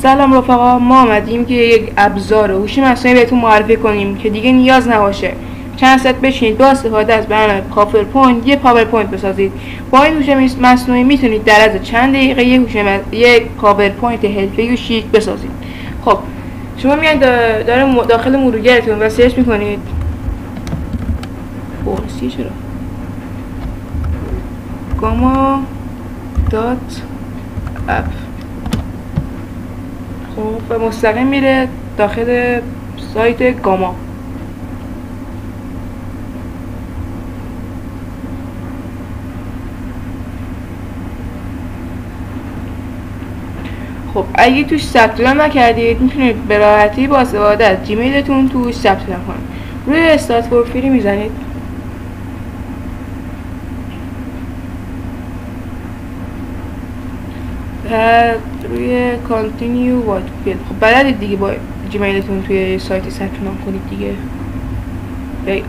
سلام رفقا، ما آمدیم که یک ابزار هوش مصنوعی بهتون معرفی کنیم که دیگه نیاز نباشه چند ست بشینید با استفاده از برنامه پاورپوینت یه پاورپوینت بسازید. با این هوش مصنوعی میتونید در از چند دقیقه یک پاورپوینت حرفه‌ای و شیک بسازید. خب شما میایید داخل مرورگرتون و سرچ میکنید فارسی چرا گاما دات اپ، خب و مستقیم میره داخل سایت گاما. خب اگه توش ثبت نام نکردید میتونید به راحتی با استفاده از جیمیلتون توش ثبت نام کنید. روی استارت فور فری میزنید، بعد روی کانتینیو وات فیلد. خب بلدید دیگه با جیمیلتون توی سایت ثبت نام کنید دیگه،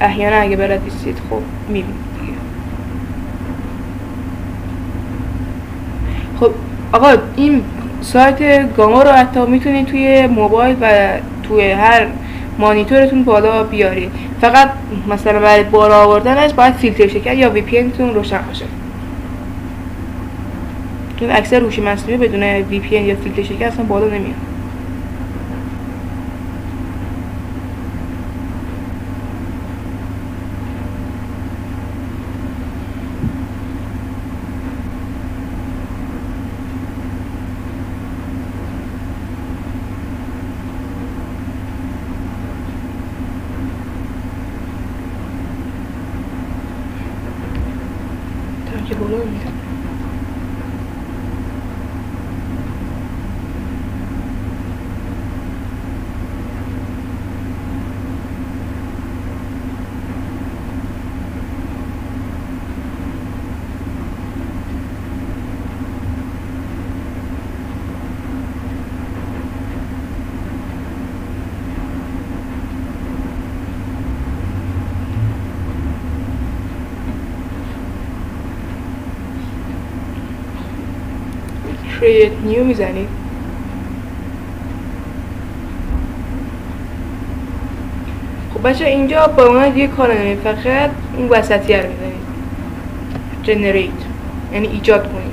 احیانا اگه بلد نیستید خب میبینید دیگه. خب آقا این سایت گاما رو حتی میتونید توی موبایل و توی هر مانیتورتون بالا بیارید، فقط مثلا برای بالا آوردنش باید فیلتر شکن یا وی پی ان تون روشن باشه، چون اکثر هوش مصنوعی بدون وی پی ان یا فیلتر شکن اصلا بالا نمیاد. که بالا میاد. create new میزنید، خب بچه اینجا با اون دیگه کار نمید، فقط اون وسطی رو میزنید generate، یعنی ایجاد کنید.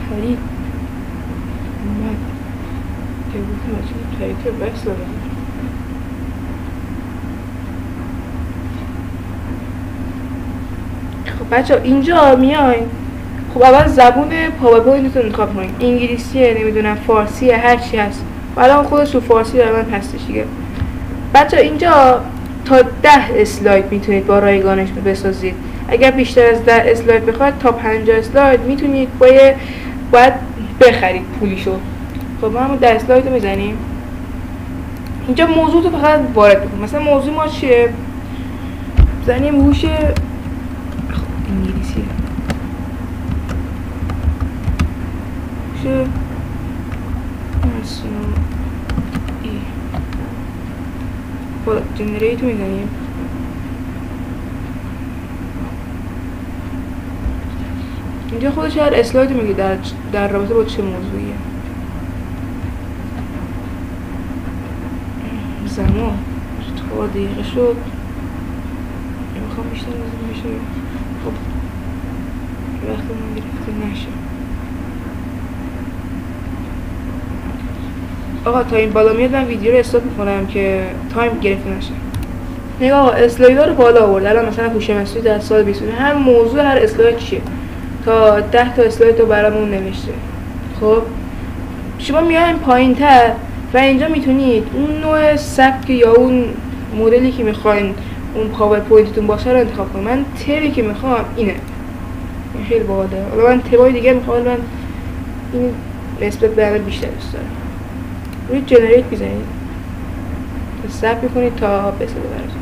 فرید اومد که بودیم از این تایتل بحث دارم. خب بچه اینجا میاین، خب اول زبون پاورپوینتتون انتخاب کنید، انگلیسیه نمیدونم فارسیه هر چی هست، الان خودش تو فارسی در من هستش دیگه. بچه اینجا تا 10 اسلاید میتونید با رایگانش بسازید، اگر بیشتر از 10 اسلاید بخواید تا 50 اسلاید میتونید باید بخرید پولیشو. خب ما همون 10 اسلاید رو میزنیم اینجا، موضوع رو فقط وارد بکنیم. مثلا موضوع ما چیه؟ بزنیم هوش انگلیسی، هوش مصنوعی، خب جنریت رو میزنیم. اینجا خودش هر اسلاید میگه در رابطه با چه موضوعیه. زمان 4 دقیقه شد، میخوام بیشتر از این بشه. خب وقت من گرفته نشه. آقا تا این بالا میاد من ویدیو رو استاپ میکنم که تایم گرفته نشه. نگاه اسلایدها رو بالا آورد. الان مثلا هوش مصنوعی در سال 20 هر موضوع هر اسلاید چیه تا 10 تا اسلاید رو برامون نوشته. خب شما میایم پایین‌تر و اینجا میتونید اون نوع سبک یا اون مدلی که میخواین اون پاورپوینتتون باشه رو انتخاب کنید. من تبی که میخوام اینه، این خیلی باحاله. حالا من تبای دیگه میخوام، من این نسبت به همه بیشتر دوست دارم. روی جنریت میزنید، ثبت میکنید تا بسازه براتون.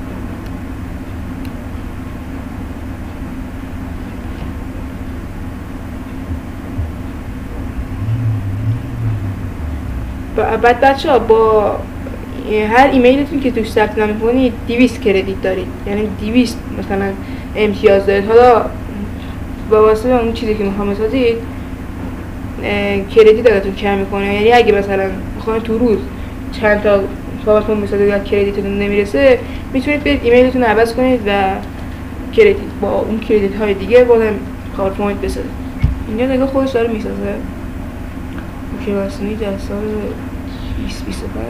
بعد بچه‌ها با هر ایمیلتون که توش ثبت نام می‌کنید 200 کردیت دارید، یعنی 200 مثلا امتیاز دارید. حالا با واسطه اون چیزی که می‌خوام بسازید کردیت ازتون کم می‌کنه. یعنی اگه مثلا می‌خواید تو روز چند تا پاورپوینت بسازید و کردیتتون نمیرسه، میتونید برید ایمیلتون رو عوض کنید و کردیت با اون کردیت های دیگه بازم پاورپوینت بسازید. اینجا نگاه خودش داره میسازه که مصنوعی در سال 2025.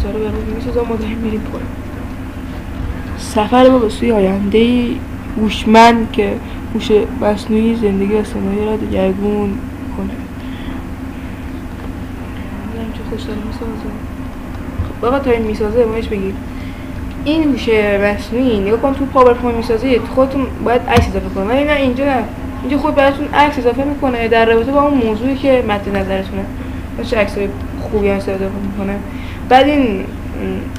داره برای میسازم. ما داریم میریم پایین. سفر ما به سوی آینده هوشمند که هوش مصنوعی زندگی و صنایع را دگرگون کنه. نمیدونم چه خوش داره میسازه. خب بابا تا این میسازه ماهش بگیم این هوش مصنوعی نگاه کن تو پاورپوینت میسازید خودتون باید عکس اضافه کنید، ولی نه اینجا نه، اینجا خود براتون عکس اضافه میکنه در رابطه با اون موضوعی که مد نظرتونه. چه عکسای خوبی هم اضافه میکنه. بعد این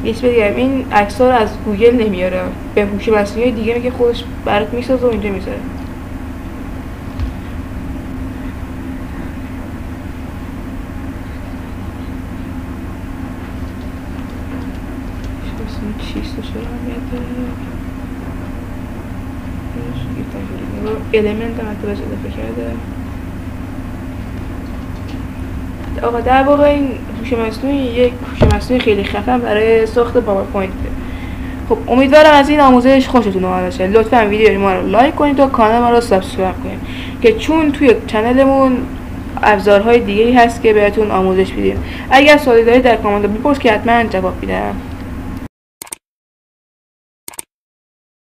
یه چیز بگم، این عکس‌ها رو از گوگل نمیاره، به هوش مصنوعی دیگه میگه خودش برات میسازه و اینجا میذاره. چیست و چرا المنت هم حتی بهش اضافه کرده. آقا در واقع این هوش مصنوعی یک هوش مصنوعی خیلی خفن برای ساخت پاورپوینت. خب امیدوارم از این آموزش خوشتون اومده باشه. لطفا ویدیو ما رو لایک کنید و کانال ما رو سابسکرایب کنید که چون توی چنلمون ابزارهای دیگه‌ای هست که بهتون آموزش میدیم. اگر سوالی دارید در کامنت بپرسید که حتما جواب میدم.